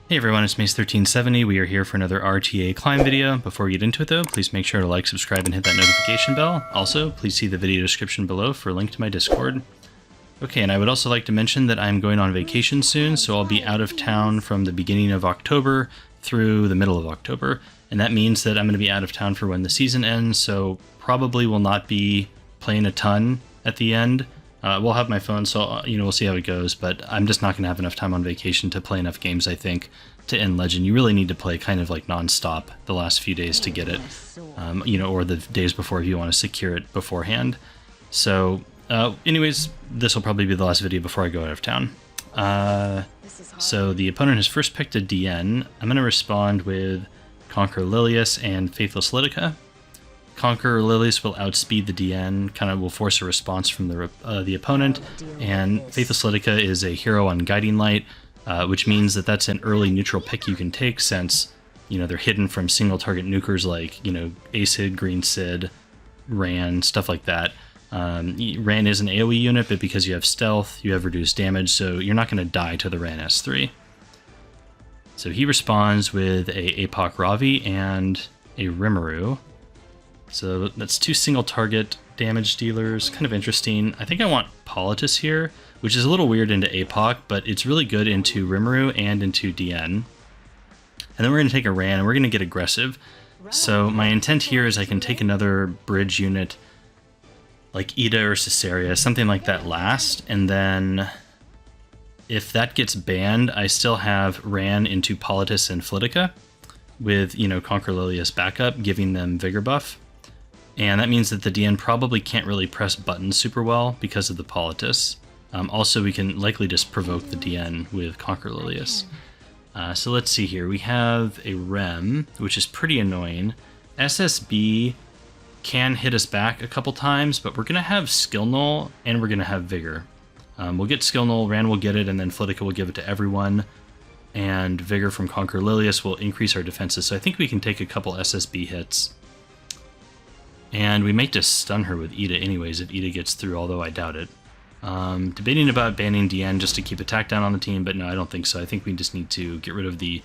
Hey everyone, it's Mace1370. We are here for another RTA climb video. Before we get into it though, please make sure to like, subscribe, and hit that notification bell. Also, please see the video description below for a link to my Discord. Okay, and I would also like to mention that I'm going on vacation soon, so I'll be out of town from the beginning of October through the middle of October. And that means that I'm going to be out of town for when the season ends, so probably will not be playing a ton at the end. We'll have my phone, so we'll see how it goes, but I'm just not going to have enough time on vacation to play enough games, I think, to end Legend. You really need to play kind of like non-stop the last few days to get it, or the days before if you want to secure it beforehand. So, anyways, this will probably be the last video before I go out of town. So the opponent has first picked a DN. I'm going to respond with Conquer Lilius and Faithless Lidica. Conquer Lilius will outspeed the DN, kind of will force a response from the opponent, and Faithless Lidica is a hero on Guiding Light, which means that that's an early neutral pick you can take since, they're hidden from single target nukers like, Acid, Green Sid, Ran, stuff like that. Ran is an AoE unit, but because you have stealth, you have reduced damage, so you're not going to die to the Ran S3. So he responds with a APOC Ravi and a Rimuru. So that's two single target damage dealers, kind of interesting. I think I want Politis here, which is a little weird into APOC, but it's really good into Rimuru and into DN. And then we're going to take a Ran, and we're going to get aggressive. So my intent here is I can take another bridge unit, like Ida or Caesarea, something like that last, and then if that gets banned, I still have Ran into Politis and Flitica with, Conquer Lilius backup, giving them Vigor buff. And that means that the DN probably can't really press buttons super well because of the Politis. Also, we can likely just provoke the DN with Conquer Lilius. So let's see here. We have a Rem, which is pretty annoying. SSB can hit us back a couple times, but we're going to have Skill Null and we're going to have Vigor. We'll get Skill Null, Ran will get it, and then Flitica will give it to everyone. And Vigor from Conquer Lilius will increase our defenses. So I think we can take a couple SSB hits. And we might just stun her with Ida anyways if Ida gets through, although I doubt it. Debating about banning DN just to keep attack down on the team, but no, I don't think so. I think we just need to get rid of the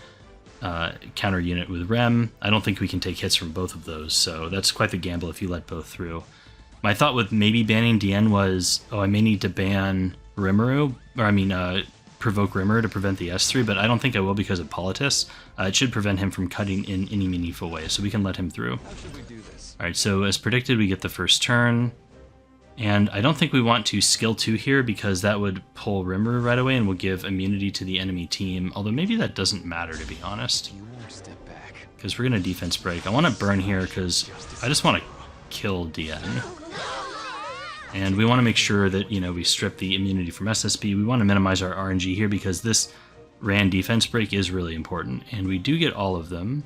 counter unit with Rem. I don't think we can take hits from both of those, so that's quite the gamble if you let both through. My thought with maybe banning DN was, I may need to ban Rimuru, or provoke Rimuru to prevent the S3, but I don't think I will because of Politis. It should prevent him from cutting in any meaningful way, so we can let him through. How should we do this? Alright, so as predicted, we get the first turn. And I don't think we want to skill 2 here because that would pull Rimuru right away and will give immunity to the enemy team, although maybe that doesn't matter, to be honest. Step back. Because we're going to defense break. I want to burn here because I just want to kill DN. And we want to make sure that, we strip the immunity from SSB. We want to minimize our RNG here because this Ran defense break is really important. And we do get all of them.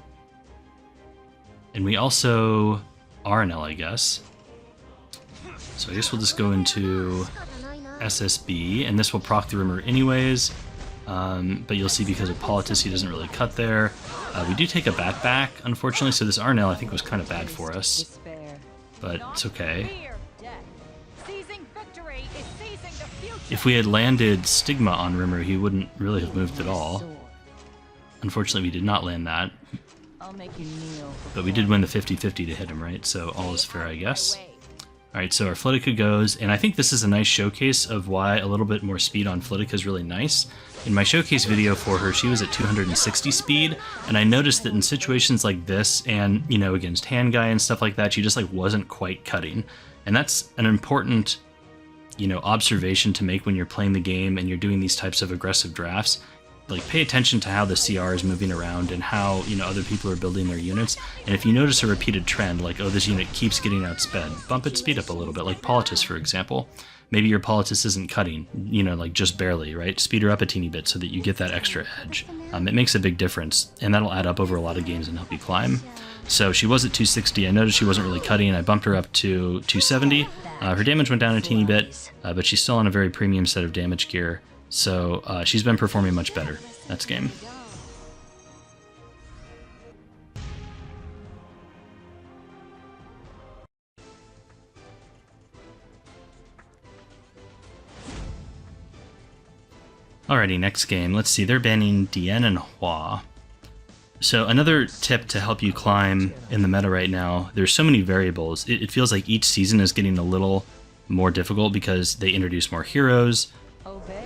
And we also RNL, I guess. So I guess we'll just go into SSB, and this will proc the Rimmer anyways. But you'll see because of Politis, he doesn't really cut there. We do take a bat back, unfortunately, so this RNL I think was kind of bad for us. But it's okay. If we had landed Stigma on Rimmer, he wouldn't really have moved at all. Unfortunately, we did not land that. But we did win the 50-50 to hit him, right? So all is fair, I guess. Alright, so our Flitica goes, and I think this is a nice showcase of why a little bit more speed on Flitica is really nice. In my showcase video for her, she was at 260 speed, and I noticed that in situations like this, and, against Hand Guy and stuff like that, she just, wasn't quite cutting. And that's an important, observation to make when you're playing the game and you're doing these types of aggressive drafts. Pay attention to how the CR is moving around and how, other people are building their units. And if you notice a repeated trend, like, oh, this unit keeps getting outsped, bump its speed up a little bit, like Politis, for example. Maybe your Politis isn't cutting, just barely, right? Speed her up a teeny bit so that you get that extra edge. It makes a big difference, and that'll add up over a lot of games and help you climb. So she was at 260. I noticed she wasn't really cutting. I bumped her up to 270. Her damage went down a teeny bit, but she's still on a very premium set of damage gear. So she's been performing much better. That's game. Alrighty, next game. Let's see, they're banning Dien and Hua. So another tip to help you climb in the meta right now, there's so many variables. It feels like each season is getting a little more difficult because they introduce more heroes,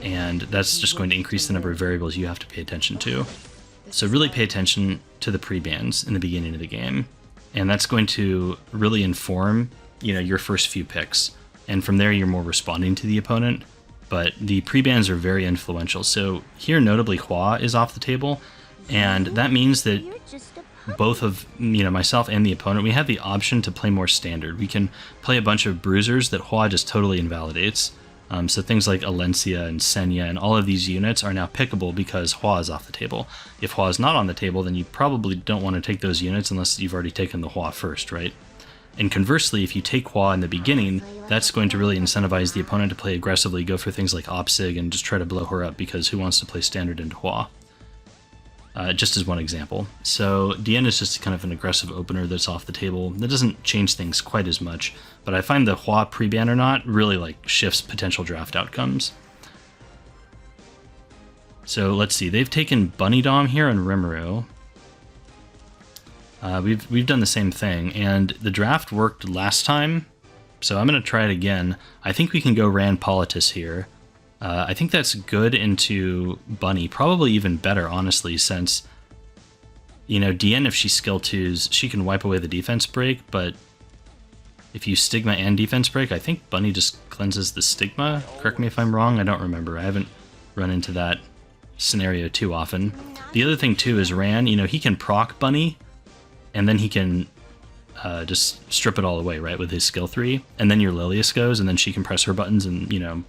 and that's just going to increase the number of variables you have to pay attention to. So really pay attention to the pre-bans in the beginning of the game, and that's going to really inform, your first few picks. And from there, you're more responding to the opponent. But the pre-bans are very influential. So here, notably, Hua is off the table, and that means that both of myself and the opponent, we have the option to play more standard. We can play a bunch of bruisers that Hua just totally invalidates. So things like Alencia and Senya and all of these units are now pickable because Hua is off the table. If Hua is not on the table, then you probably don't want to take those units unless you've already taken the Hua first, right? And conversely, if you take Hua in the beginning, that's going to really incentivize the opponent to play aggressively, go for things like Opsig, and just try to blow her up, because who wants to play standard into Hua? Just as one example. So Dien is just kind of an aggressive opener that's off the table. That doesn't change things quite as much, but I find the Hua pre-ban or not really shifts potential draft outcomes. So let's see, they've taken Bunny Dom here and Rimuru. We've done the same thing, and the draft worked last time, so I'm going to try it again. I think we can go Rand Politis here. I think that's good into Bunny, probably even better, honestly, since, Dien, if she skill 2s, she can wipe away the defense break, but if you Stigma and defense break, I think Bunny just cleanses the Stigma. Correct me if I'm wrong, I don't remember. I haven't run into that scenario too often. The other thing, too, is Rand, he can proc Bunny, and then he can just strip it all away, right, with his skill 3. And then your Lilius goes, and then she can press her buttons and,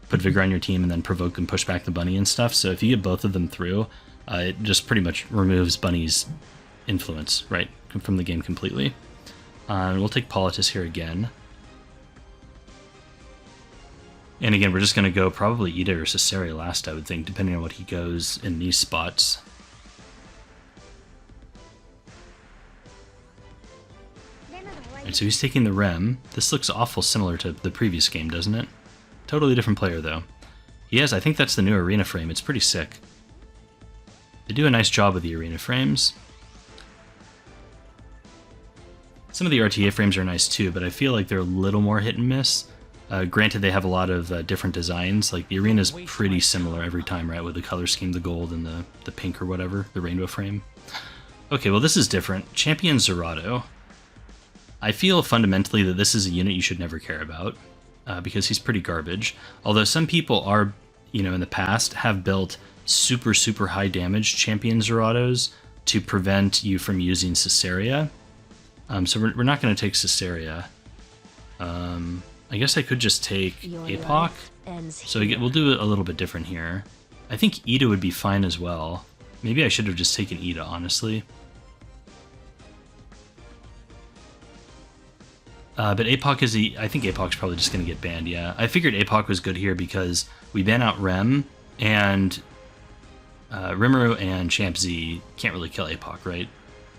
put Vigor on your team and then provoke and push back the Bunny and stuff. So if you get both of them through, it just pretty much removes Bunny's influence, right, from the game completely. We'll take Politis here again. And again, we're just going to go probably Ida or Caesarea last, I would think, depending on what he goes in these spots. Right, so he's taking the Rem. This looks awful similar to the previous game, doesn't it? Totally different player, though. He has, I think that's the new arena frame. It's pretty sick. They do a nice job with the arena frames. Some of the RTA frames are nice too, but I feel like they're a little more hit and miss. Granted, they have a lot of different designs. Like, the arena's pretty similar every time, right? With the color scheme, the gold and the pink or whatever, the rainbow frame. Okay, well, this is different. Champion Zerato. I feel fundamentally that this is a unit you should never care about, because he's pretty garbage. Although some people are, in the past, have built super, super high damage Champion Zeratos to prevent you from using Caesarea. So we're not going to take Caesarea. I guess I could just take Apoc. So we'll do it a little bit different here. I think Ida would be fine as well. Maybe I should have just taken Ida, honestly. But Apoc is I think Apoc's probably just going to get banned, yeah. I figured Apoc was good here because we ban out Rem, and Rimuru and Champ Z can't really kill Apoc, right?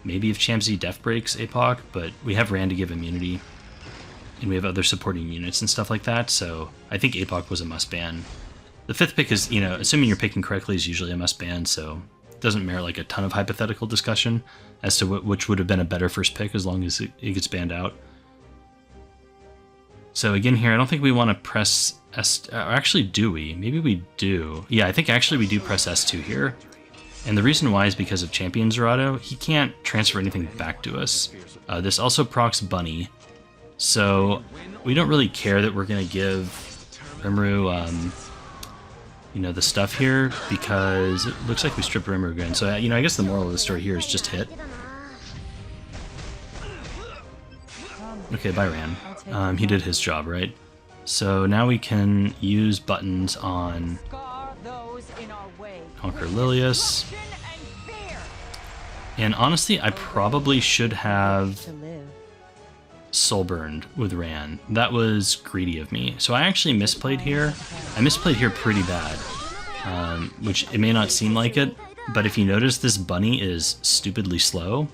Maybe if Champ Z def breaks Apoc, but we have Rand to give immunity, and we have other supporting units and stuff like that, so I think Apoc was a must-ban. The fifth pick is, assuming you're picking correctly, is usually a must-ban, so it doesn't merit a ton of hypothetical discussion as to which would have been a better first pick as long as it gets banned out. So again here, I don't think we want to press S... Or actually, do we? Maybe we do. Yeah, I think actually we do press S2 here. And the reason why is because of Champion Zerato. He can't transfer anything back to us. This also procs Bunny. So we don't really care that we're going to give Rimuru, the stuff here, because it looks like we stripped Rimuru again. So, I guess the moral of the story here is just hit. Okay, bye, Ran. He did his job, right? So now we can use buttons on Conquer Lilius. And honestly, I probably should have Soulburned with Ran. That was greedy of me. So I actually misplayed here. I misplayed here pretty bad, which it may not seem like it, but if you notice, this bunny is stupidly slow.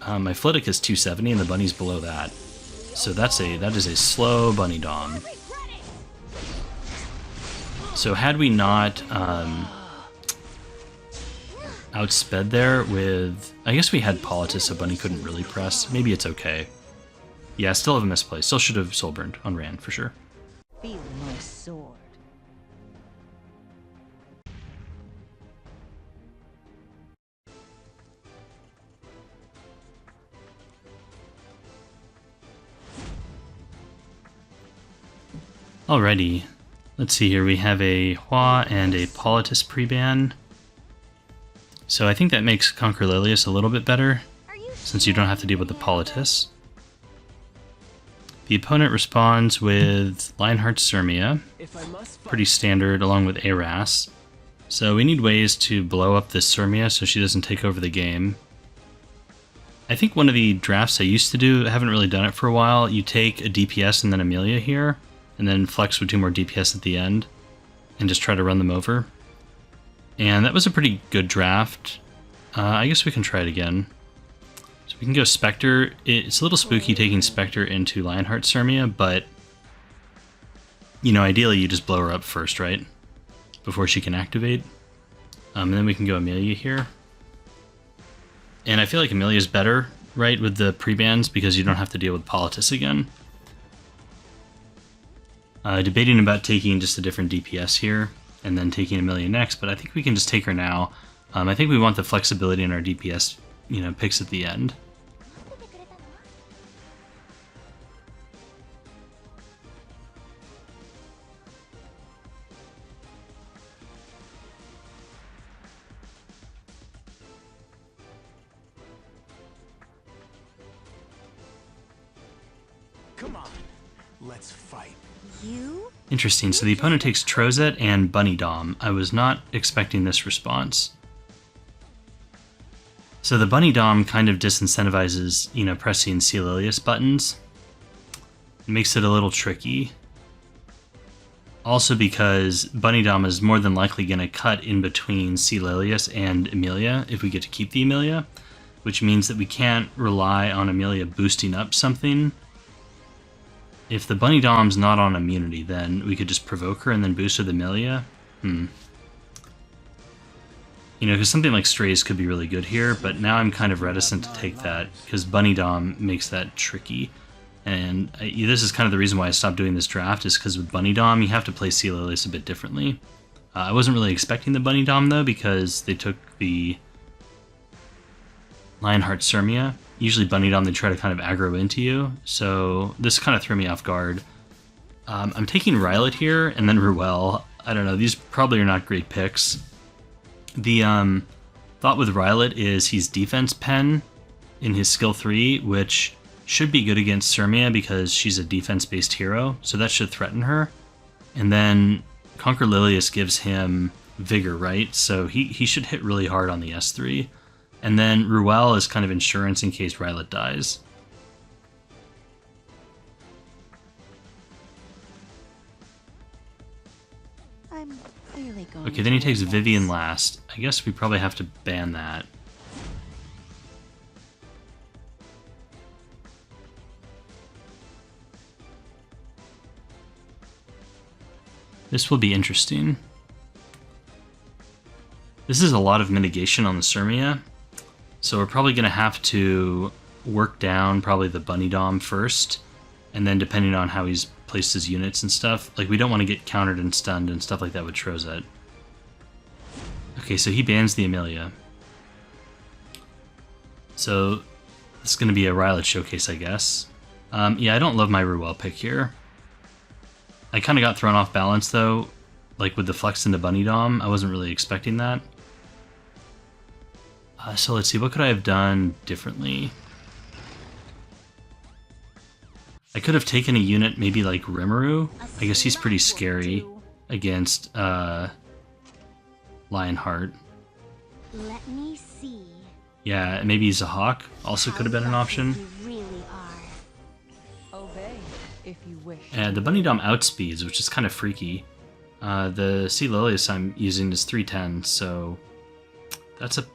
My Flittic is 270 and the bunny's below that. So that is a slow bunny dom. So had we not outsped there with... I guess we had Politis, so Bunny couldn't really press. Maybe it's okay. Yeah, still have a misplay. Still should have soul burned on Ran, for sure. Feel my sword. Alrighty. Let's see here. We have a Hua and a Politis pre-ban. So I think that makes Conquer Lilius a little bit better, since you don't have to deal with the Politis. The opponent responds with Lionheart's Sirmia, pretty standard, along with Aras. So we need ways to blow up this Sirmia so she doesn't take over the game. I think one of the drafts I used to do, I haven't really done it for a while, you take a DPS and then Amelia here, and then flex with 2 more DPS at the end, and just try to run them over. And that was a pretty good draft. I guess we can try it again. So we can go Spectre. It's a little spooky taking Spectre into Lionheart Sirmia, but, you know, ideally you just blow her up first, right? Before she can activate. And then we can go Amelia here. And I feel like Amelia's better, right, with the pre-bans, because you don't have to deal with Politis again. Debating about taking just a different DPS here, and then taking Amelia next, but I think we can just take her now. I think we want the flexibility in our DPS, you know, picks at the end. Come on, let's fight. You? Interesting, so the opponent takes Trozet and Bunny Dom. I was not expecting this response. So the Bunny Dom kind of disincentivizes, you know, pressing Celilius buttons. It makes it a little tricky. Also because Bunny Dom is more than likely going to cut in between Celilius and Amelia if we get to keep the Amelia, which means that we can't rely on Amelia boosting up something. If the Bunny Dom's not on immunity, then we could just provoke her and then boost with Amelia. You know, because something like Strays could be really good here, but now I'm kind of reticent to take that, because Bunny Dom makes that tricky. And this is kind of the reason why I stopped doing this draft, is because with Bunny Dom, you have to play Celilius a bit differently. I wasn't really expecting the Bunny Dom, though, because they took the Lionheart Sirmia. Usually Bunny Dom, they try to kind of aggro into you, so this kind of threw me off guard. I'm taking Rylet here, and then Ruel. I don't know, these probably are not great picks. The thought with Rylet is he's Defense Pen in his skill 3, which should be good against Sirmia because she's a defense-based hero, so that should threaten her. And then Conquer Lilius gives him Vigor, right? So he should hit really hard on the S3. And then Ruel is kind of insurance in case Rylet dies. I'm clearly going Okay, then he to takes win Vivian this. last. I guess we probably have to ban that. This will be interesting. This is a lot of mitigation on the Sirmia, so we're probably going to have to work down probably the Bunny Dom first, and then depending on how he's placed his units and stuff, like we don't want to get countered and stunned and stuff like that with Trozet. Okay, so he bans the Amelia. So this is going to be a Rylet showcase, I guess. Yeah, I don't love my Ruel pick here. I kind of got thrown off balance though, like with the flex into Bunny Dom. I wasn't really expecting that. So let's see, what could I have done differently? I could have taken a unit maybe like Rimuru. I guess he's pretty scary against Lionheart. Let me see. Yeah, maybe Zahawk also could have been an option. You really are. Obey if you wish. And the Bunny Dom outspeeds, which is kind of freaky. The Celilius I'm using is 310, so that's a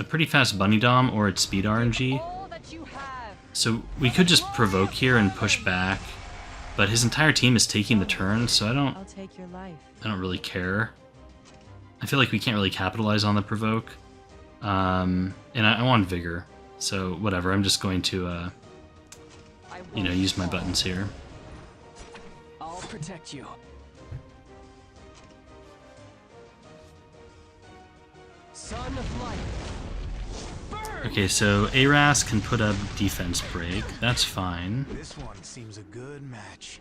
pretty fast Bunny Dom, or it's speed RNG. All that you have. So we could just provoke here and push back, but his entire team is taking the turn, so I I'll take your life. don't really care. I feel like we can't really capitalize on the provoke. And I want Vigor, so whatever, I'm just going to, you know, use my buttons here. I'll protect you. Son of light. Burn! Okay, so Aras can put up defense break. That's fine. This one seems a good match.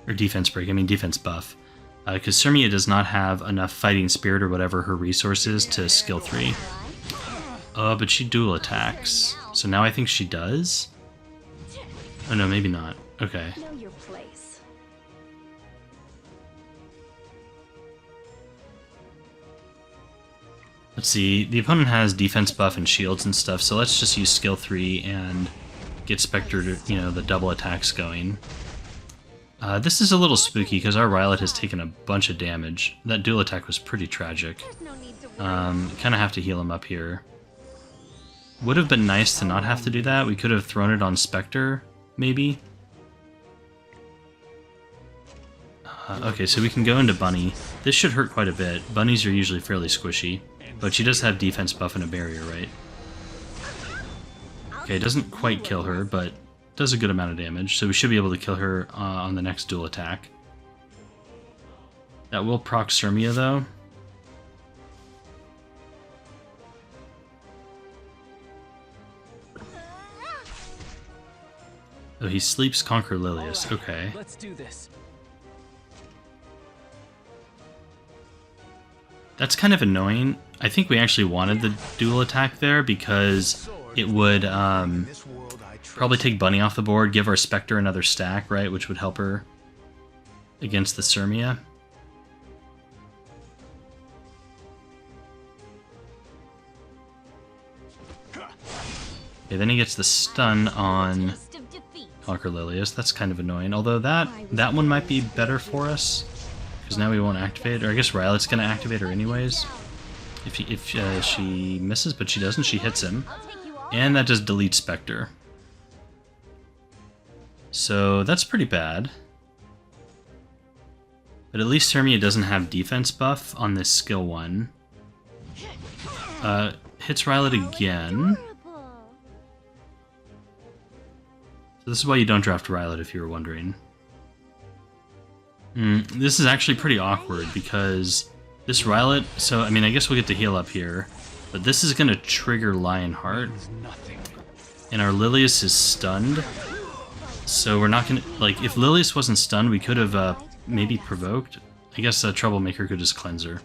Or defense break, I mean defense buff. Because Sirmia does not have enough fighting spirit or whatever her resource is to skill 3. But she dual attacks. So now I think she does? Oh no, maybe not. Okay. Know your place. Let's see, the opponent has defense buff and shields and stuff, so let's just use skill 3 and get Spectre to, you know, the double attacks going. This is a little spooky because our Rylet has taken a bunch of damage. That dual attack was pretty tragic. There's no need to worry. Kind of have to heal him up here. Would have been nice to not have to do that. We could have thrown it on Spectre, maybe. Okay, so we can go into Bunny. This should hurt quite a bit. Bunnies are usually fairly squishy, but she does have defense buff and a barrier, right? Okay, it doesn't quite kill her, but does a good amount of damage, so we should be able to kill her on the next dual attack. That will proc Sirmia, though. Oh, he sleeps Conquer Lilius. Okay. Let's do this. That's kind of annoying. I think we actually wanted the dual attack there because it would This world I trust. probably take Bunny off the board, give our Spectre another stack, right, which would help her against the Sirmia. Okay, then he gets the stun on Taste of defeat. Conquer Lilius. That's kind of annoying. Although that one might be better for us, because now we won't activate. Or I guess Rylet's going to activate her anyways. If she misses, but she doesn't, she hits him. I'll take you all. And that just deletes Spectre. So that's pretty bad. But at least Sirmia doesn't have defense buff on this skill 1. Hits Rylet again. Adorable. So this is why you don't draft Rylet, if you were wondering. This is actually pretty awkward because this Rylet, so I mean I guess we'll get to heal up here, but this is going to trigger Lionheart, Means nothing. and our Lilius is stunned, so we're not going to, like, if Lilius wasn't stunned we could have maybe provoked. I guess Troublemaker could just cleanse her.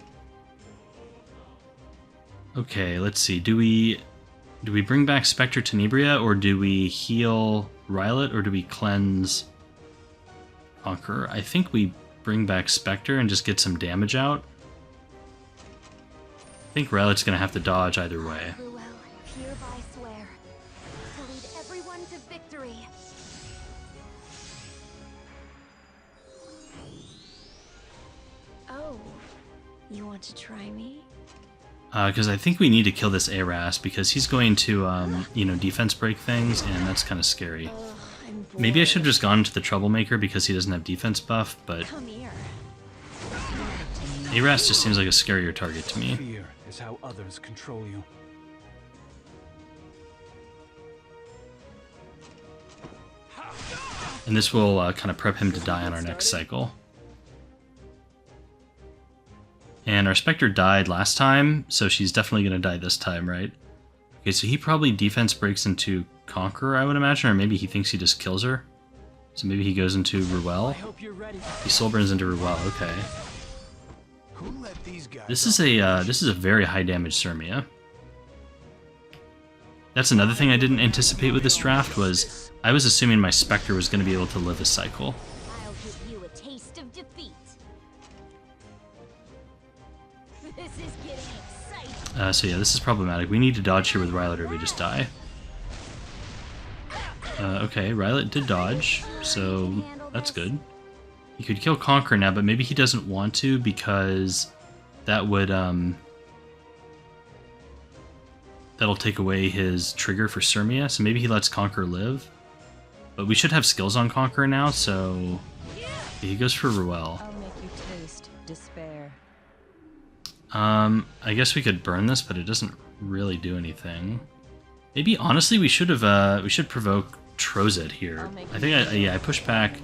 Okay, let's see, do we bring back Spectre Tenebria, or do we heal Rylet, or do we cleanse Conqueror? I think we bring back Spectre and just get some damage out. I think Rylet's gonna have to dodge either way. Ruel, hereby swear to lead everyone to victory. Oh, you want to try me? Because I think we need to kill this Aras, because he's going to, you know, defense break things, and that's kind of scary. Ugh, I'm bored. Maybe I should have just gone to the Troublemaker because he doesn't have defense buff, but Come here. Aras just seems like a scarier target to me. Fear is how others control you. And this will kind of prep him to die on our next cycle. And our Spectre died last time, so she's definitely going to die this time, right? Okay, so he probably defense breaks into Conqueror, I would imagine, or maybe he thinks he just kills her. So maybe he goes into I Ruel. hope you're ready. He soul burns into Ruel, okay. Who let these guys This is a very high damage Sirmia. That's another thing I didn't anticipate with this draft, was I was assuming my Spectre was going to be able to live a cycle. I'll give you a taste of defeat. This is getting exciting. So yeah, this is problematic. We need to dodge here with Rylet or we just die. Okay, Rylet did dodge, so that's good. He could kill Conqueror now, but maybe he doesn't want to because that would, that'll take away his trigger for Sirmia, so maybe he lets Conqueror live. But we should have skills on Conqueror now, so he goes for Ruel. I'll make you taste despair. I guess we could burn this, but it doesn't really do anything. Maybe, honestly, we should have, we should provoke Trozet here. I think, I pushed back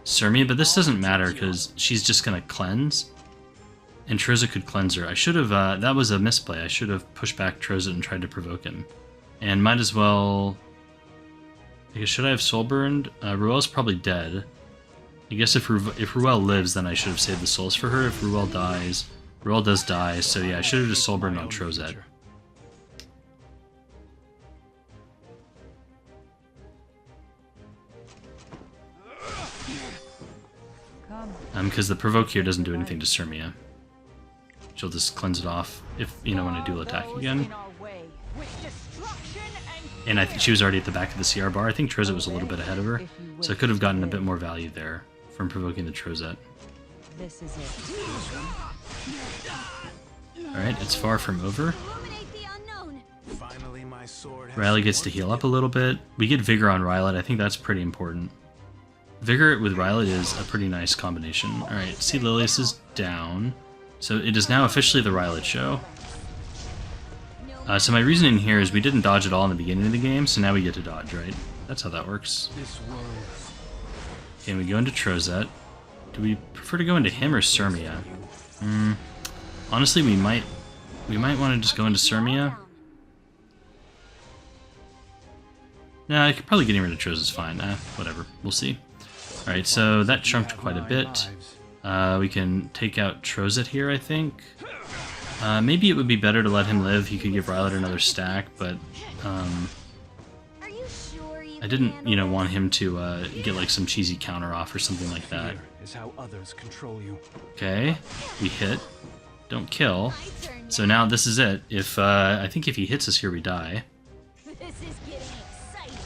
Sirmia, but this doesn't matter because she's just gonna cleanse. And Trozet could cleanse her. I should have, that was a misplay. I should have pushed back Trozet and tried to provoke him. And might as well, I guess, should I have soul burned? Ruel's probably dead. I guess if Ruel lives, then I should have saved the souls for her. If Ruel dies, Ruel does die, so yeah, I should have just soul burned on Trozet. Because the provoke here doesn't do anything to Sirmia. She'll just cleanse it off if, you know, when I dual attack again. And I think she was already at the back of the CR bar. I think Trozet was a little bit ahead of her, so I could have gotten a bit more value there from provoking the Trozet. This is it. Alright, it's far from over. Illuminate the unknown. Finally, my sword has Riley gets to heal up a little bit. We get Vigor on Rylot. I think that's pretty important. Vigor with Rylot is a pretty nice combination. Alright, see, Lilius is down. So it is now officially the Rylot show. So my reasoning here is we didn't dodge at all in the beginning of the game, so now we get to dodge, right? That's how that works. this world. Okay, and we go into Trozet. Do we prefer to go into him or Sirmia? Honestly, we might want to just go into Sirmia. Nah, I could probably getting rid of Troz is fine. Whatever. We'll see. Alright, so that chunked quite a bit. We can take out Trozet here, I think. Maybe it would be better to let him live. He could give Rylot another stack, but Are you sure you I didn't, can you know, handle want him to get like some cheesy counter off or something like that. Fear is how others control you. Okay, we hit. Don't kill. my turn So now this is it. If I think if he hits us here, we die. now? This is getting exciting.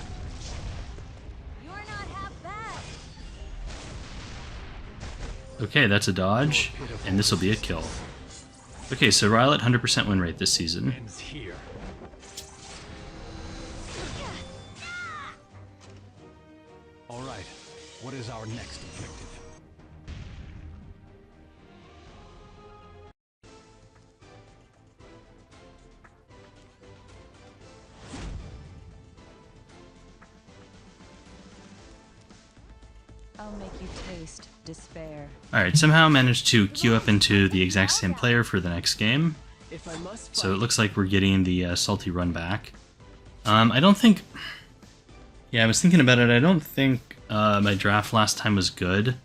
You're not half bad. Okay, that's a dodge, and this will be a kill. Okay, so Rylot 100% win rate this season. Ends here. All right. What is our next objective? I'll make you taste despair. Alright, somehow managed to queue up into the exact same player for the next game. If I must So it looks like we're getting the salty run back. I don't think... Yeah, I was thinking about it. I don't think my draft last time was good.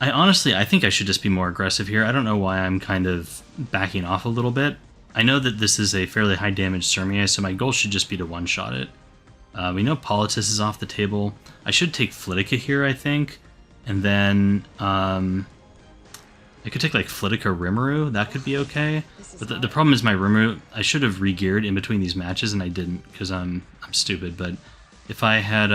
I think I should just be more aggressive here. I don't know why I'm kind of backing off a little bit. I know that this is a fairly high damage Sirmia, so my goal should just be to one-shot it. We know Politis is off the table. I should take Flitica here, I think. And then, I could take, like, Flitica Rimuru. That could be okay. But the problem is my Rimuru, I should have re-geared in between these matches, and I didn't, because I'm stupid. But if I had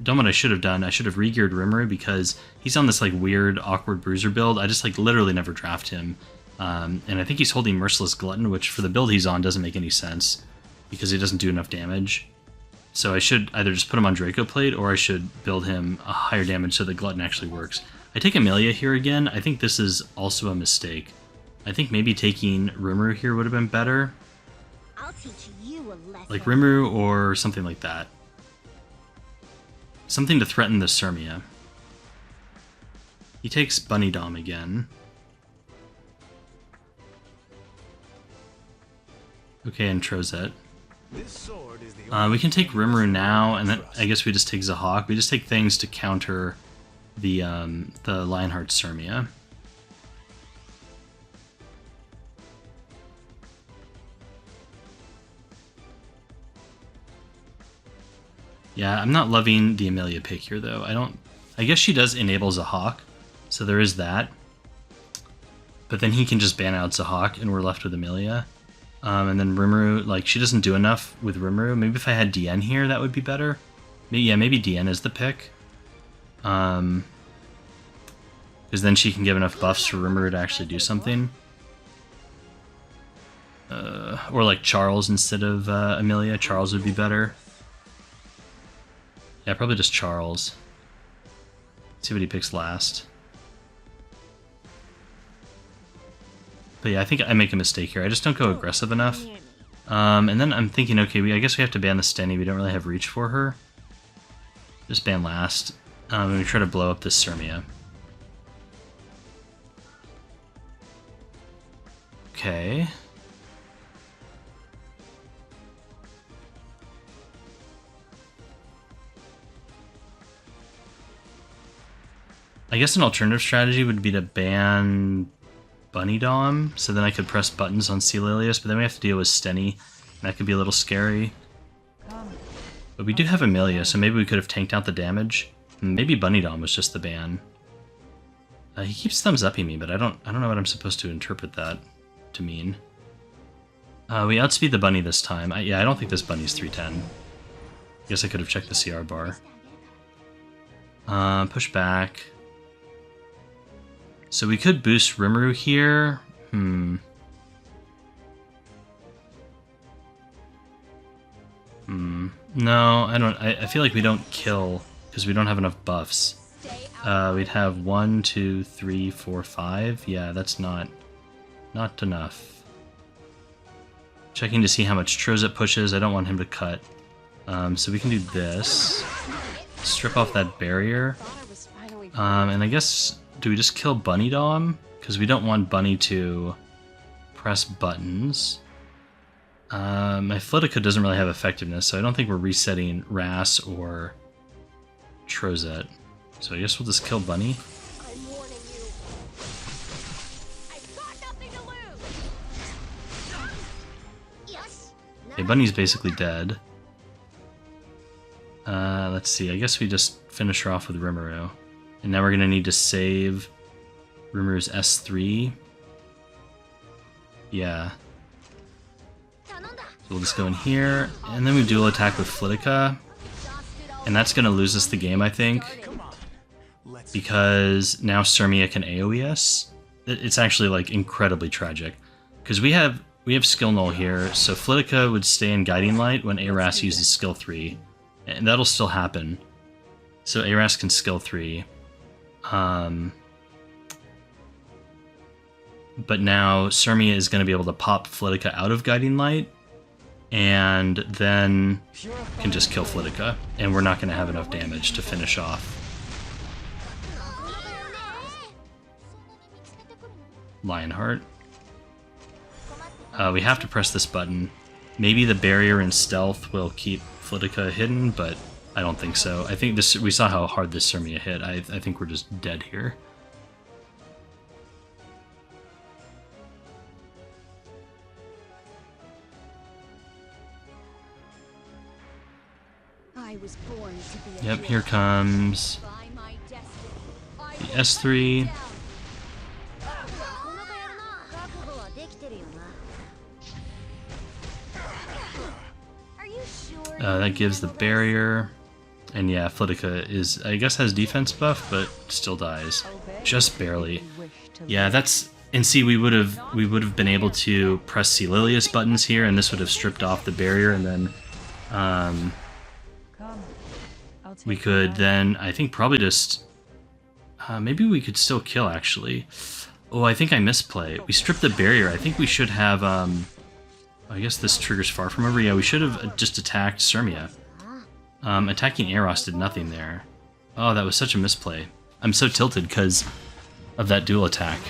done what I should have done, I should have re-geared Rimuru, because he's on this, like, weird, awkward Bruiser build. I just, like, literally never draft him. And I think he's holding Merciless Glutton, which for the build he's on doesn't make any sense, because he doesn't do enough damage. So I should either just put him on Draco Plate, or I should build him a higher damage so that Glutton actually works. I take Amelia here again. I think this is also a mistake. I think maybe taking Rimuru here would have been better. I'll teach you a lesson. Like Rimuru or something like that. Something to threaten the Sirmia. He takes Bunny Dom again. Okay, and Trozet. This sword is the We can take Rimuru now, and then I guess we just take Zahhak. We just take things to counter the Lionheart Sirmia. Yeah, I'm not loving the Amelia pick here, though. I guess she does enable Zahhak, so there is that. But then he can just ban out Zahhak, and we're left with Amelia. And then Rimuru, like, she doesn't do enough with Rimuru. Maybe if I had DN here, that would be better. Maybe DN is the pick. Because then she can give enough buffs for Rimuru to actually do something. Or like Charles instead of Amelia. Charles would be better. Yeah, probably just Charles. See what he picks last. But yeah, I think I make a mistake here. I just don't go aggressive enough. And then I'm thinking, okay, I guess we have to ban the Stenny. We don't really have reach for her. Just ban last. And we try to blow up this Sirmia. Okay. I guess an alternative strategy would be to ban Bunny Dom, so then I could press buttons on Celilius, but then we have to deal with Stenny, and that could be a little scary. But we do have Amelia, so maybe we could have tanked out the damage. Maybe Bunny Dom was just the ban. He keeps thumbs upping me, but I don't know what I'm supposed to interpret that to mean. We outspeed the bunny this time. Yeah, I don't think this bunny's 310. Guess I could have checked the CR bar. Push back. So we could boost Rimuru here. No, I don't. I feel like we don't kill because we don't have enough buffs. We'd have 1, 2, 3, 4, 5. Yeah, that's not enough. Checking to see how much Trozet pushes. I don't want him to cut. So we can do this. Strip off that barrier. And I guess, do we just kill Bunny Dom? Because we don't want Bunny to press buttons. My Flitica doesn't really have effectiveness, so I don't think we're resetting Ras or Trozet. So I guess we'll just kill Bunny. I'm warning you. I've got nothing to lose. Yes. Okay, Bunny's basically dead. Let's see, I guess we just finish her off with Rimuru. And now we're going to need to save Rimuru's S3. Yeah. So we'll just go in here, and then we dual attack with Flitica. And that's going to lose us the game, I think. Because now Sirmia can AoE-S. It's actually, like, incredibly tragic. Because we have Skill Null here, so Flitica would stay in Guiding Light when Aras uses Skill 3. And that'll still happen. So Aras can Skill 3. But now Sirmia is going to be able to pop Flitica out of Guiding Light, and then can just kill Flitica, and we're not going to have enough damage to finish off Lionheart. We have to press this button. Maybe the barrier and stealth will keep Flitica hidden, but I don't think so. I think this, we saw how hard this Sirmia hit. I think we're just dead here. I was born to be a Yep, here comes by my destiny. the S3. Are you sure? That gives the barrier. And yeah, Flitica is, I guess, has defense buff, but still dies. Just barely. Yeah, that's, and see, we would have been able to press Celilius buttons here, and this would have stripped off the barrier, and then we could then, I think, probably just, maybe we could still kill, actually. Oh, I think I misplay. We stripped the barrier. I think we should have, I guess this triggers far from over. Yeah, we should have just attacked Sirmia. Attacking Eros did nothing there. Oh, that was such a misplay. I'm so tilted because of that dual attack.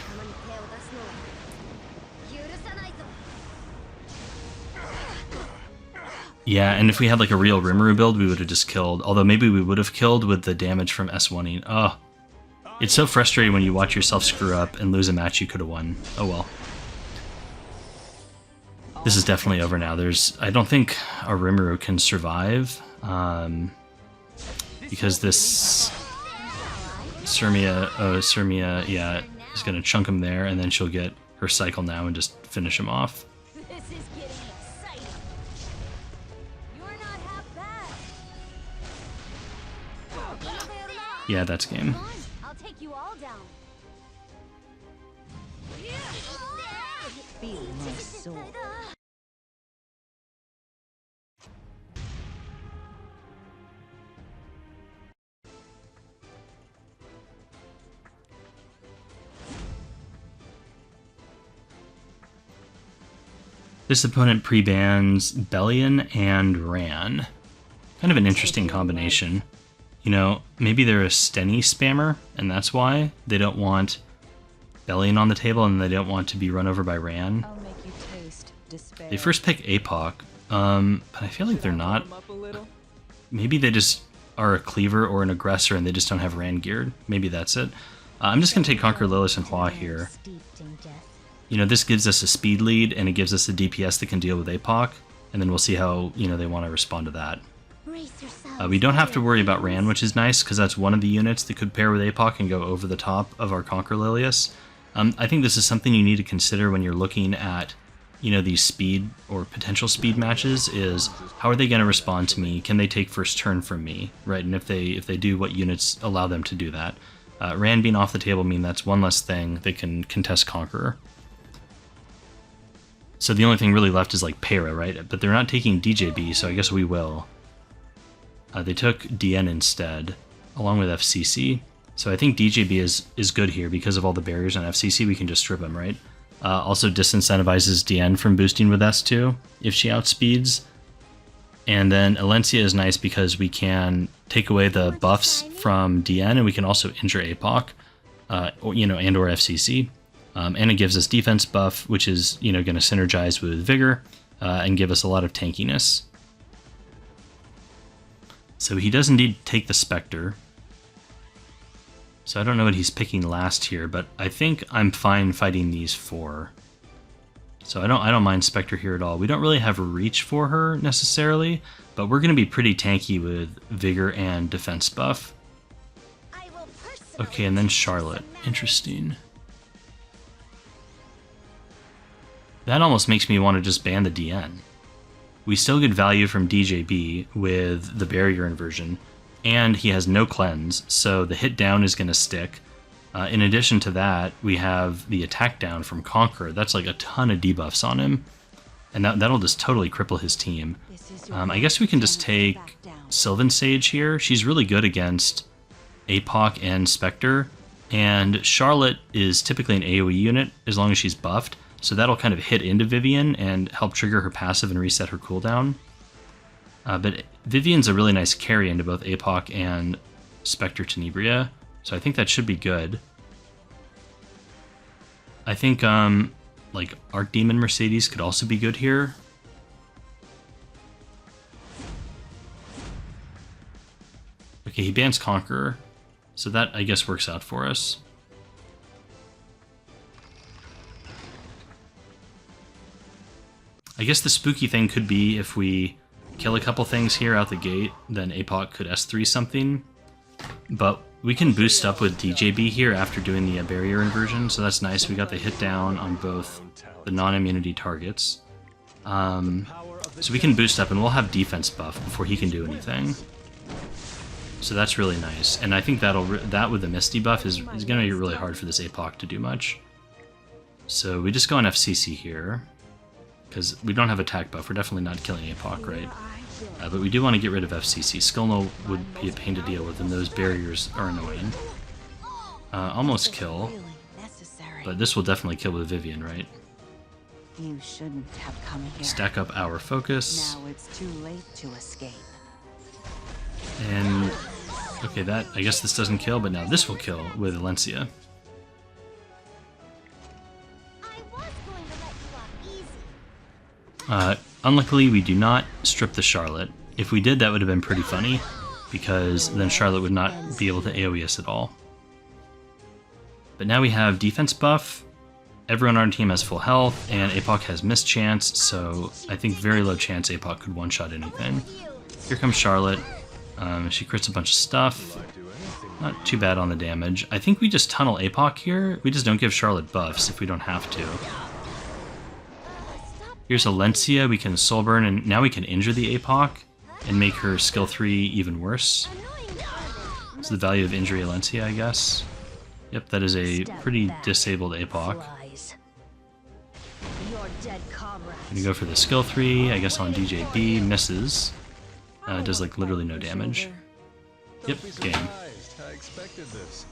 Yeah, and if we had like a real Rimuru build, we would have just killed. Although maybe we would have killed with the damage from S1ing. Oh, it's so frustrating when you watch yourself screw up and lose a match you could have won. Oh well. This is definitely over now. I don't think our Rimuru can survive. Because this Sirmia, yeah, is going to chunk him there, and then she'll get her cycle now and just finish him off. This is getting exciting. You're not half bad. Yeah, that's game. Come on, I'll take you all down. Feel my soul. This opponent pre-bans Bellion and Ran. Kind of an interesting combination. You know, maybe they're a Stenny spammer, and that's why they don't want Bellion on the table and they don't want to be run over by Ran. I'll make you taste despair. They first pick APOC, but I feel like they're not. Maybe they just are a cleaver or an aggressor and they just don't have Ran geared. Maybe that's it. I'm just going to take Conquer Lilith and Hua here. You know, this gives us a speed lead and it gives us a DPS that can deal with APOC, and then we'll see how, you know, they want to respond to that. We don't have to worry about Ran, which is nice, because that's one of the units that could pair with APOC and go over the top of our Conquer Lilius. I think this is something you need to consider when you're looking at, you know, these speed or potential speed matches, is how are they going to respond to me? Can they take first turn from me, right? And if they do, what units allow them to do that? Ran being off the table mean that's one less thing they can contest Conqueror. So the only thing really left is like Para, right? But they're not taking DJB, so I guess we will. They took DN instead, along with FCC. So I think DJB is good here because of all the barriers on FCC. We can just strip him, right? Also disincentivizes DN from boosting with S2 if she outspeeds. And then Alencia is nice because we can take away the buffs from DN, and we can also injure APOC, you know, and or FCC. And it gives us defense buff, which is, you know, going to synergize with Vigor and give us a lot of tankiness. So he does indeed take the Spectre. So I don't know what he's picking last here, but I think I'm fine fighting these four. So I don't mind Spectre here at all. We don't really have a reach for her necessarily, but we're going to be pretty tanky with Vigor and defense buff. Okay, and then Charlotte. Interesting. That almost makes me want to just ban the DN. We still get value from DJB with the barrier inversion, and he has no cleanse, so the hit down is going to stick. In addition to that, we have the attack down from Conqueror. That's like a ton of debuffs on him, and that'll just totally cripple his team. I guess we can just take Sylvan Sage here. She's really good against APOC and Spectre, and Charlotte is typically an AoE unit as long as she's buffed. So that'll kind of hit into Vivian and help trigger her passive and reset her cooldown. But Vivian's a really nice carry into both APOC and Spectre Tenebria, so I think that should be good. I think like Archdemon Mercedes could also be good here. Okay, he bans Conqueror, so that I guess works out for us. I guess the spooky thing could be if we kill a couple things here out the gate, then APOC could S3 something. But we can boost up with DJB here after doing the barrier inversion, so that's nice. We got the hit down on both the non-immunity targets. So we can boost up and we'll have defense buff before he can do anything. So that's really nice. And I think that with the Misty buff is going to be really hard for this APOC to do much. So we just go on FCC here, because we don't have attack buff. We're definitely not killing APOC, right? But we do want to get rid of FCC. Skullno would be a pain to deal with, and those barriers are annoying. Almost kill, but this will definitely kill with Vivian, right? You shouldn't have come here. Stack up our focus. Now it's too late to escape. And okay, that I guess this doesn't kill, but now this will kill with Alencia. Unluckily, we do not strip the Charlotte. If we did, that would have been pretty funny, because then Charlotte would not be able to AoE us at all. But now we have defense buff, everyone on our team has full health, and APOC has mischance, so I think very low chance APOC could one-shot anything. Here comes Charlotte. She crits a bunch of stuff. Not too bad on the damage. I think we just tunnel APOC here. We just don't give Charlotte buffs if we don't have to. Here's Alencia, we can soul burn, and now we can injure the APOC and make her skill 3 even worse. It's the value of injury Alencia, I guess. Yep, that is a pretty disabled APOC. Gonna go for the skill 3, I guess on DJB, misses. Does like literally no damage. Yep, game. I expected this.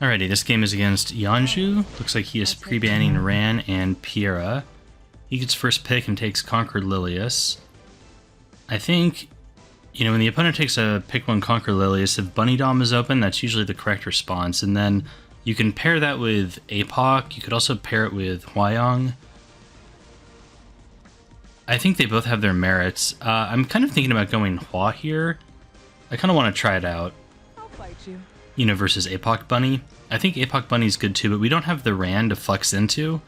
Alrighty, this game is against Yanju. Looks like he is pre-banning Ran and Piera. He gets first pick and takes Conquer Lilius. I think, you know, when the opponent takes a pick 1 Conquer Lilius, if Bunny Dom is open, that's usually the correct response. And then you can pair that with APOC. You could also pair it with Huayang. I think they both have their merits. I'm kind of thinking about going Hua here. I kind of want to try it out. I'll fight you. You know, versus APOC Bunny. I think APOC Bunny's good too, but we don't have the Ran to flex into,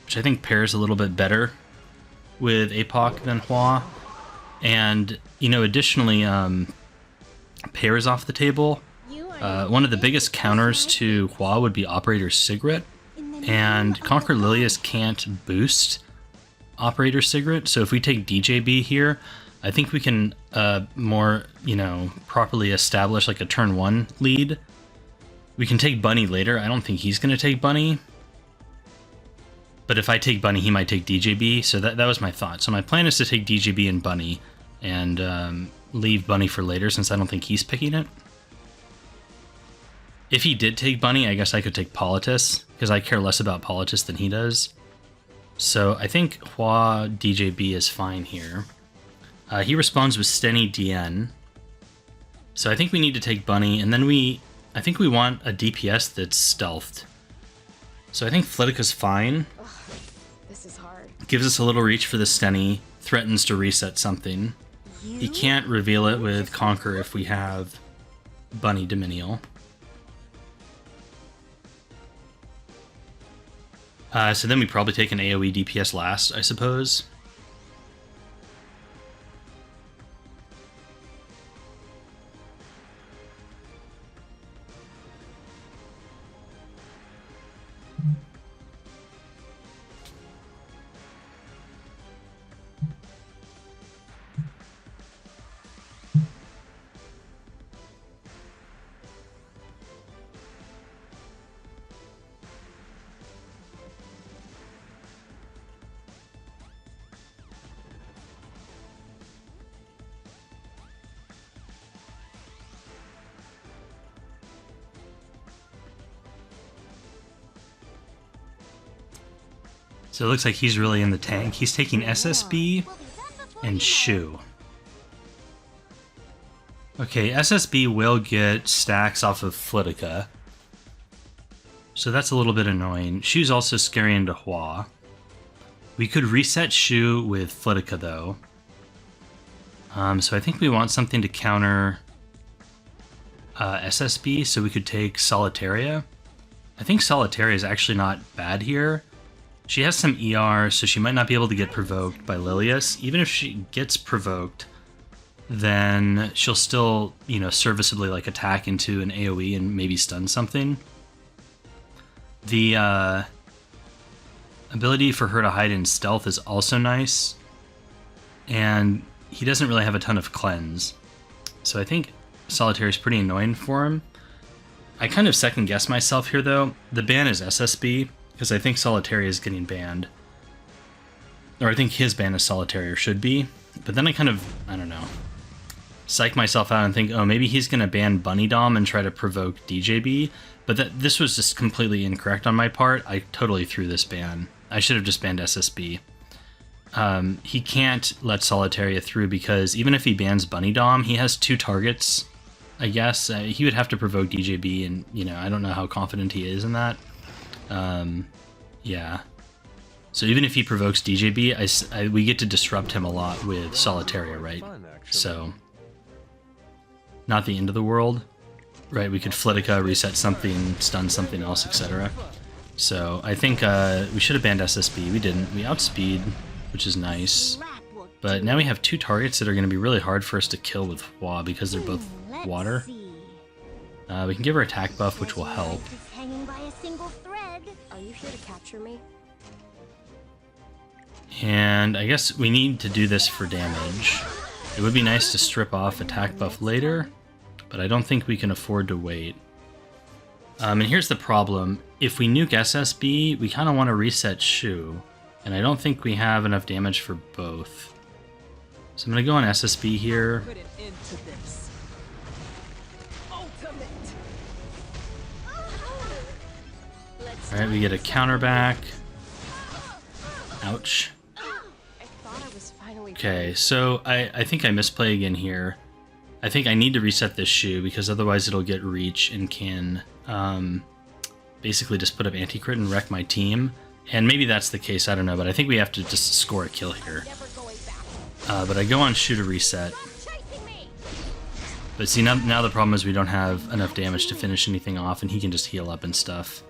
which I think pairs a little bit better with APOC than Hua. And, you know, additionally, pairs off the table. One of the biggest counters to Hua would be Operator Sigret, and Conquer Lilius can't boost Operator Sigret, so if we take DJB here, I think we can more, you know, properly establish like a turn 1 lead. We can take Bunny later. I don't think he's going to take Bunny. But if I take Bunny, he might take DJB, so that was my thought. So my plan is to take DJB and Bunny, and leave Bunny for later, since I don't think he's picking it. If he did take Bunny, I guess I could take Politis, because I care less about Politis than he does. So I think Hua DJB is fine here. He responds with Steny DN. So I think we need to take Bunny, and then I think we want a DPS that's stealthed. So I think Flitika's fine. Ugh, this is hard. Gives us a little reach for the Steny, threatens to reset something. He can't reveal it with Conquer if we have Bunny Dominial. So then we probably take an AoE DPS last, I suppose. So it looks like he's really in the tank. He's taking SSB and Shu. Okay, SSB will get stacks off of Flitika. So that's a little bit annoying. Shu's also scary into Hua. We could reset Shu with Flitika though. So I think we want something to counter SSB, so we could take Solitaria. I think Solitaria is actually not bad here. She has some ER, so she might not be able to get provoked by Lilius. Even if she gets provoked, then she'll still, you know, serviceably like attack into an AoE and maybe stun something. The ability for her to hide in stealth is also nice, and he doesn't really have a ton of cleanse. So I think Solitaire is pretty annoying for him. I kind of second guess myself here though. The ban is SSB, because I think Solitaria is getting banned. Or I think his ban is Solitaria, or should be. But then I kind of, I don't know, psych myself out and think, oh, maybe he's going to ban Bunny Dom and try to provoke DJB. But this was just completely incorrect on my part. I totally threw this ban. I should have just banned SSB. He can't let Solitaria through because even if he bans Bunny Dom, he has 2 targets, I guess. He would have to provoke DJB, and, you know, I don't know how confident he is in that. Yeah. So even if he provokes DJB, we get to disrupt him a lot with Solitaria, right? So, not the end of the world, right? We could Flitika, reset something, stun something else, etc. So I think we should have banned SSB. We didn't. We outspeed, which is nice. But now we have 2 targets that are going to be really hard for us to kill with Hua because they're both water. We can give her attack buff, which will help. Are you here to capture me? And I guess we need to do this for damage. It would be nice to strip off attack buff later, but I don't think we can afford to wait. And here's the problem. If we nuke SSB, we kind of want to reset Shu, and I don't think we have enough damage for both. So I'm going to go on SSB here. Alright, we get a counter back. Ouch. Okay, so I think I misplay again here. I think I need to reset this shoe because otherwise it'll get reach and can basically just put up anti-crit and wreck my team. And maybe that's the case, I don't know, but I think we have to just score a kill here. But I go on shoe to reset. But see, now the problem is we don't have enough damage to finish anything off, and he can just heal up and stuff.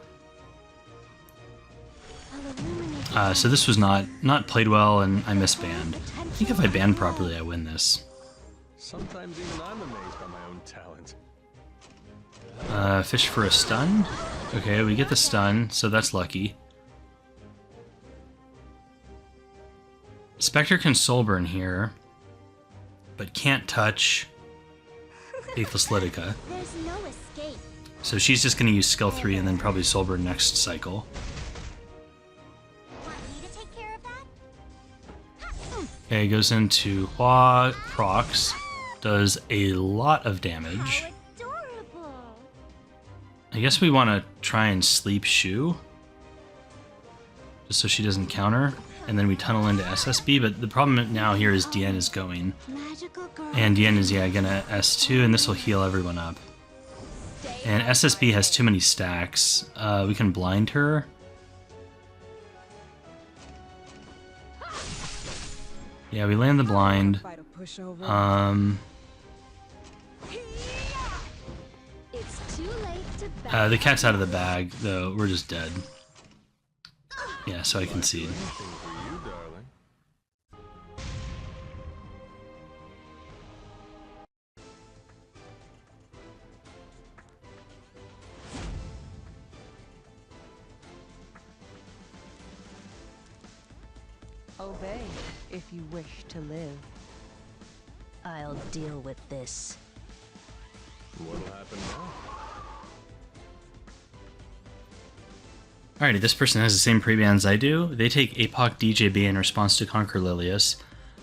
So this was not played well, and I misbanned. I think if I ban properly, I win this. Sometimes even I'm amazed by my own talent. Fish for a stun? Okay, we get the stun, so that's lucky. Spectre can soulburn here, but can't touch Faithless Lytica. There's no escape. So she's just going to use skill 3 and then probably soulburn next cycle. Want me to take care of that? Okay, goes into Hua, procs, does a lot of damage. How adorable. I guess we want to try and sleep Shu, just so she doesn't counter, and then we tunnel into SSB, but the problem now here is Diane is going. Magical girl. And Diane is, yeah, gonna S2, and this will heal everyone up. And SSB has too many stacks. We can blind her. Yeah, we land the blind. It's too late to back. The cat's out of the bag, though. We're just dead. Yeah, so I concede. Anything for you, darling. Obey if you wish to live. I'll deal with this. What'll happen now? Alrighty, this person has the same pre-ban as I do. They take APOC DJB in response to Conquer Lilius.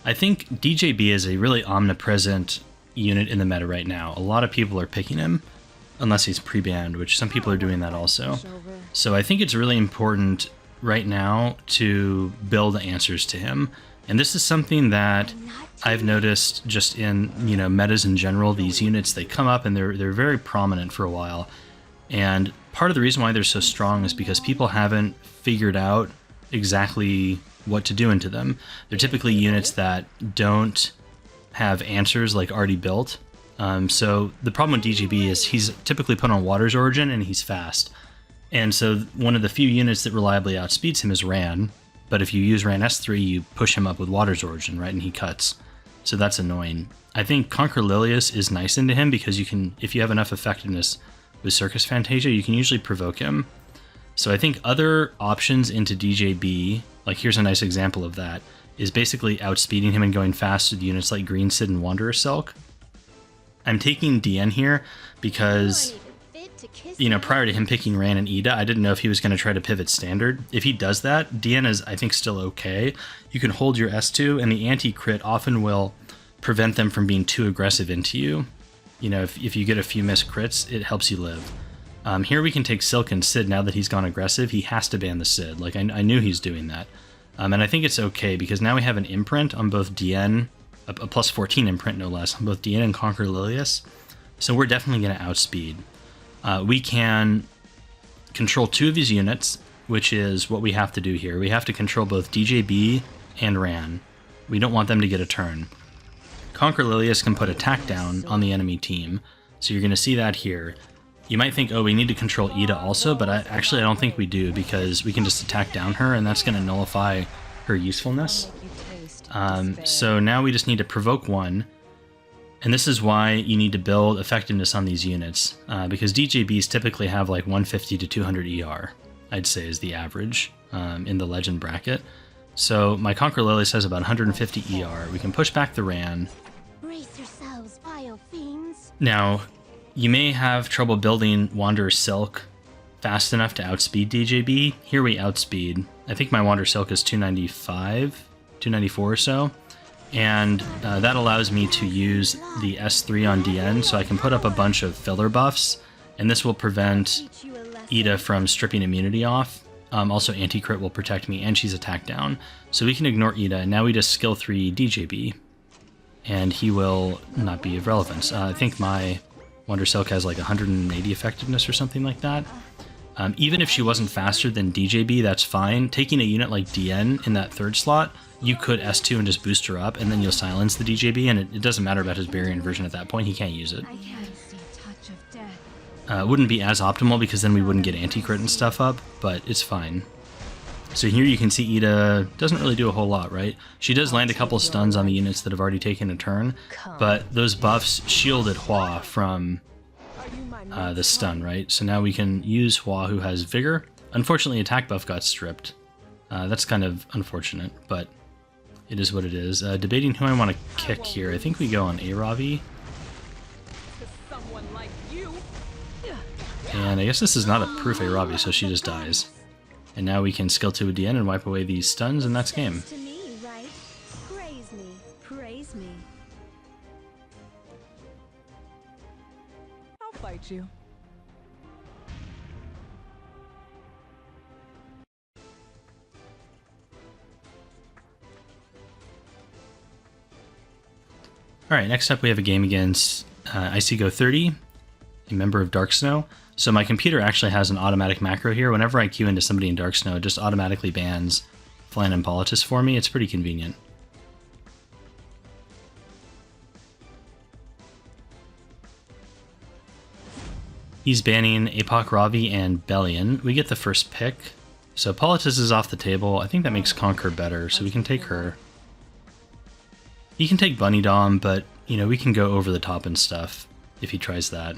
I think DJB is a really omnipresent unit in the meta right now. A lot of people are picking him, unless he's pre-banned, which some people are doing that also. So I think it's really important right now to build answers to him. And this is something that I've noticed just in, you know, metas in general. These units, they come up and they're very prominent for a while. And part of the reason why they're so strong is because people haven't figured out exactly what to do into them. They're typically units that don't have answers like already built. So the problem with DGB is he's typically put on Water's Origin and he's fast. And so one of the few units that reliably outspeeds him is Ran. But if you use Ran S3, you push him up with Water's Origin, right? And he cuts. So that's annoying. I think Conquer Lilius is nice into him because you can, if you have enough effectiveness with Circus Fantasia, you can usually provoke him. So I think other options into DJB, like here's a nice example of that, is basically outspeeding him and going fast with units like Green Sid and Wanderer Silk. I'm taking DN here because, you know, prior to him picking Ran and Ida, I didn't know if he was going to try to pivot standard. If he does that, DN is, I think, still okay. You can hold your S2, and the anti-crit often will prevent them from being too aggressive into you. You know, if you get a few missed crits, it helps you live. Here we can take Silk and Sid now that he's gone aggressive. He has to ban the Sid. Like, I knew he's doing that. And I think it's okay because now we have an imprint on both DN, a plus 14 imprint no less, on both DN and Conquer Lilius. So we're definitely going to outspeed. We can control 2 of these units, which is what we have to do here. We have to control both DJB and Ran. We don't want them to get a turn. Conquer Lilius can put attack down on the enemy team, so you're going to see that here. You might think, oh, we need to control Ida also, but I don't think we do because we can just attack down her, and that's going to nullify her usefulness. So now we just need to provoke 1, and this is why you need to build effectiveness on these units, because DJBs typically have like 150 to 200 ER, I'd say is the average in the legend bracket. So my Conquer Lilius has about 150 ER. We can push back the Ran. Brace yourselves, vile fiends. Now, you may have trouble building Wanderer Silk fast enough to outspeed DJB. Here we outspeed. I think my Wanderer Silk is 295, 294 or so. And that allows me to use the S3 on DN, so I can put up a bunch of filler buffs, and this will prevent, Ida from stripping immunity off. Also, anti-crit will protect me, and she's attack down. So we can ignore Ida, and now we just skill 3 DJB, and he will not be of relevance. I think my Wonder Silk has like 180 effectiveness or something like that. Even if she wasn't faster than DJB, that's fine. Taking a unit like DN in that 3rd slot, you could S2 and just boost her up, and then you'll silence the DJB, and it doesn't matter about his barrier inversion at that point. He can't use it. I can't see a touch of death. Wouldn't be as optimal because then we wouldn't get anti-crit and stuff up, but it's fine. So here you can see Ida doesn't really do a whole lot, right? She does land a couple stuns on the units that have already taken a turn, but those buffs shielded Hua from the stun, right? So now we can use Hua, who has Vigor. Unfortunately, attack buff got stripped. That's kind of unfortunate, but it is what it is. Debating who I want to kick here. I think we go on Aravi. And I guess this is not a proof Aravi, so she just dies. And now we can skill 2 a DN and wipe away these stuns, and that's game. To me, right? Praise me, praise me. I'll fight you. Alright, next up we have a game against Icygo 30, a member of Dark Snow. So my computer actually has an automatic macro here. Whenever I queue into somebody in Dark Snow, it just automatically bans Flan and Politis for me. It's pretty convenient. He's banning Apoc, Ravi, and Bellion. We get the first pick. So Politis is off the table. I think that makes Conquer better, so we can take her. He can take Bunny Dom, but, you know, we can go over the top and stuff if he tries that.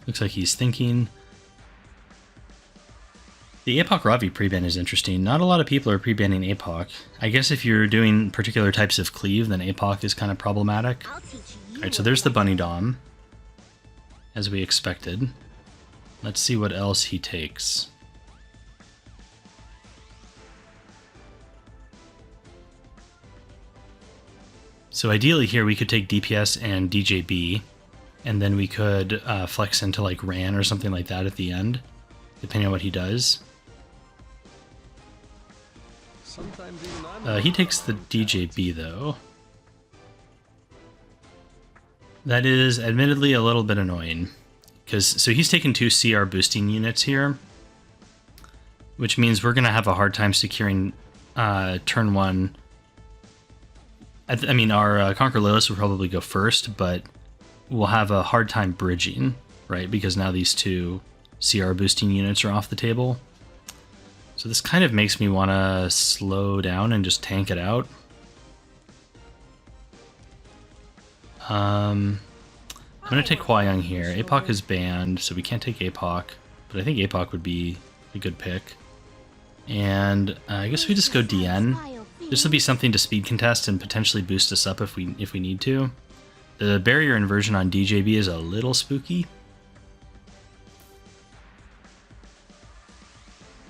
Looks like he's thinking. The Apoc Ravi pre-ban is interesting. Not a lot of people are pre-banning Apoc. I guess if you're doing particular types of cleave, then Apoc is kind of problematic. Alright, so there's the Bunny Dom, as we expected. Let's see what else he takes. So ideally here we could take DPS and DJB, and then we could flex into like Ran or something like that at the end, depending on what he does. He takes the DJB though. That is admittedly a little bit annoying, so he's taken 2 CR boosting units here, which means we're gonna have a hard time securing turn 1. I mean, our Conquer Lilith will probably go first, but we'll have a hard time bridging, right? Because now these 2 CR boosting units are off the table. So this kind of makes me want to slow down and just tank it out. I'm going to take Hua Young here. Apoc is banned, so we can't take Apoc, but I think Apoc would be a good pick. And I guess we just go DN. This will be something to speed contest and potentially boost us up if we need to. The barrier inversion on DJB is a little spooky.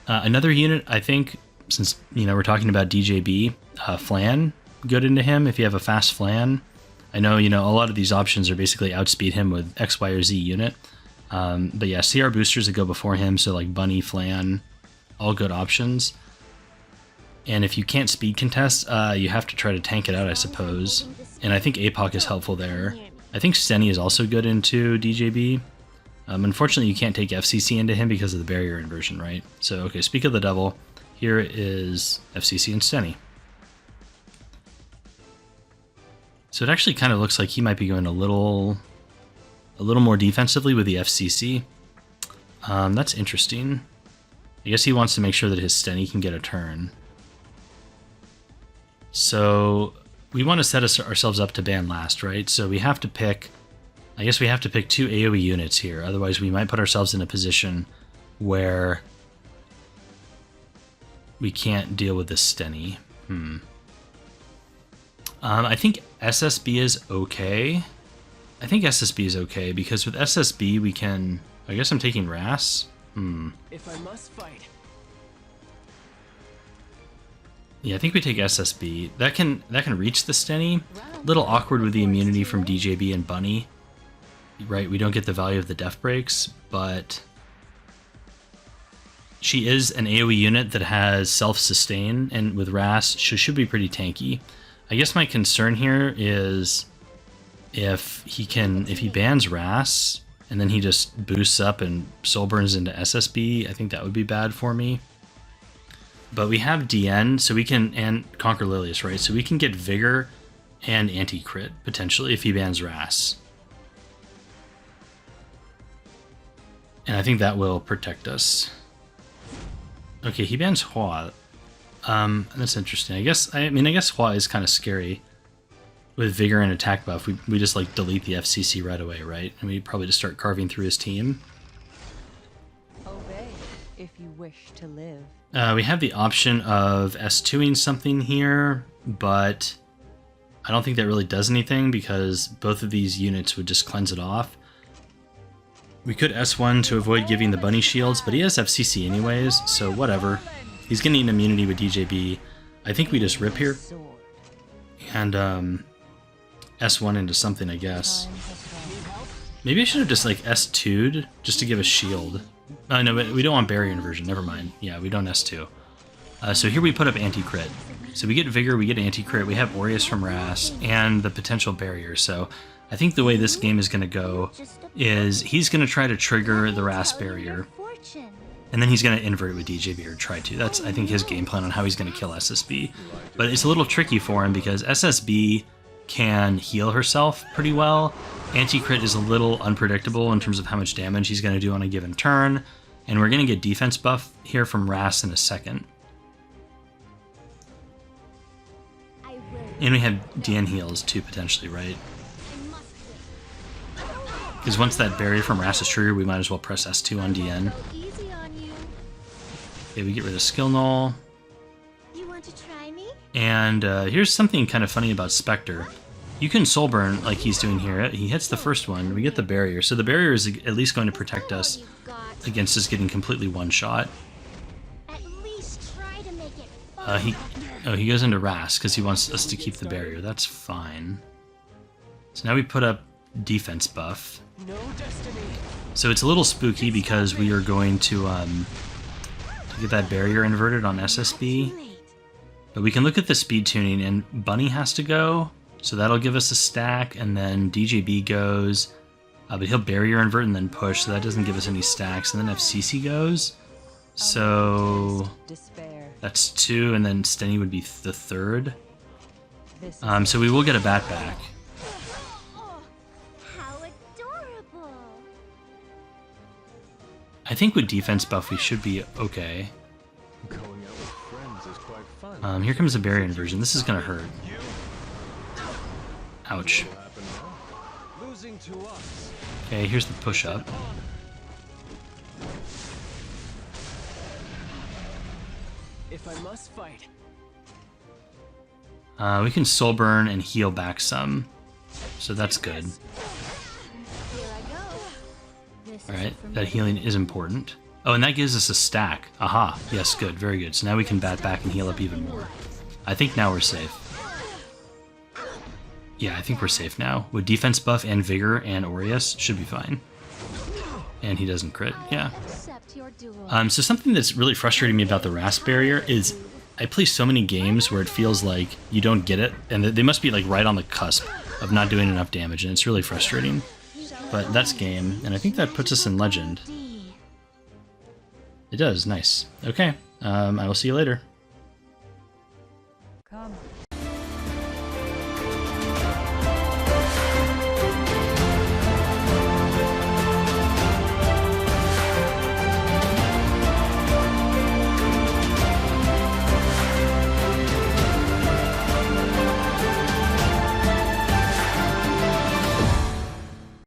Another unit, I think, since we're talking about DJB, Flan, good into him if you have a fast Flan. I know a lot of these options are basically outspeed him with X, Y, or Z unit. But yeah, CR boosters that go before him, so like Bunny, Flan, all good options. And if you can't speed contest, you have to try to tank it out, I suppose. And I think Apoc is helpful there. I think Steny is also good into DJB. Unfortunately, you can't take FCC into him because of the barrier inversion, right? So, okay, speak of the devil. Here is FCC and Steny. So it actually kind of looks like he might be going a little more defensively with the FCC. That's interesting. I guess he wants to make sure that his Steny can get a turn. So we want to set ourselves up to ban last, right? So we have to pick, I guess we have to pick 2 AoE units here. Otherwise we might put ourselves in a position where we can't deal with this Steny. I think SSB is okay. I think SSB is okay because with SSB we can, I guess I'm taking Ras. If I must fight. Yeah, I think we take SSB. That can reach the Stenny. A little awkward with the immunity from DJB and Bunny. Right, we don't get the value of the def breaks, but she is an AoE unit that has self-sustain, and with Ras, she should be pretty tanky. I guess my concern here is if he bans Ras, and then he just boosts up and soul burns into SSB, I think that would be bad for me. But we have DN, so we can, and Conquer Lilius, right? So we can get Vigor and Anti-Crit, potentially, if he bans Ras. And I think that will protect us. Okay, he bans Hua. That's interesting. I guess Hua is kind of scary. With Vigor and attack buff, we just like delete the FCC right away, right? And we probably just start carving through his team. Obey if you wish to live. We have the option of S2ing something here, but I don't think that really does anything because both of these units would just cleanse it off. We could S1 to avoid giving the bunny shields, but he has FCC anyways, so whatever. He's gonna need immunity with DJB. I think we just rip here. And S1 into something, I guess. Maybe I should have just like S2'd just to give a shield. No, but we don't want barrier inversion, never mind. Yeah, we don't S2. So here we put up anti-crit. So we get Vigor, we get anti-crit, we have Aureus from Ras, and the potential barrier. So I think the way this game is going to go is he's going to try to trigger the Ras barrier, and then he's going to invert with DJB or try to. That's, I think, his game plan on how he's going to kill SSB. But it's a little tricky for him because SSB can heal herself pretty well. Anti-crit is a little unpredictable in terms of how much damage he's going to do on a given turn, and we're going to get defense buff here from Ras in a second. And we have DN heals too, potentially, right? Because once that barrier from Ras is triggered, we might as well press S2 on DN. Okay, we get rid of skill null. And here's something kind of funny about Spectre. You can soul burn like he's doing here. He hits the first one, we get the barrier. So the barrier is at least going to protect us against us getting completely one-shot. He goes into Ras because he wants us to keep the barrier. That's fine. So now we put up defense buff. So it's a little spooky because we are going to get that barrier inverted on SSB. But we can look at the speed tuning, and Bunny has to go, so that'll give us a stack, and then DJB goes, but he'll barrier invert and then push, so that doesn't give us any stacks, and then FCC goes, so that's 2, and then Stenny would be the 3rd. So we will get a bat back. I think with defense buff we should be okay. Here comes the barrier inversion. This is gonna hurt. Ouch. Okay, here's the push-up. If I must fight. We can soul burn and heal back some, so that's good. Alright, that healing is important. Oh, and that gives us a stack. Aha, yes, good, very good. So now we can bat back and heal up even more. I think now we're safe. Yeah, I think we're safe now. With defense buff and vigor and Aureus, should be fine. And he doesn't crit, yeah. So something that's really frustrating me about the Ras barrier is I play so many games where it feels like you don't get it, and they must be like right on the cusp of not doing enough damage, and it's really frustrating. But that's game, and I think that puts us in Legend. It does, nice. Okay, I will see you later. Come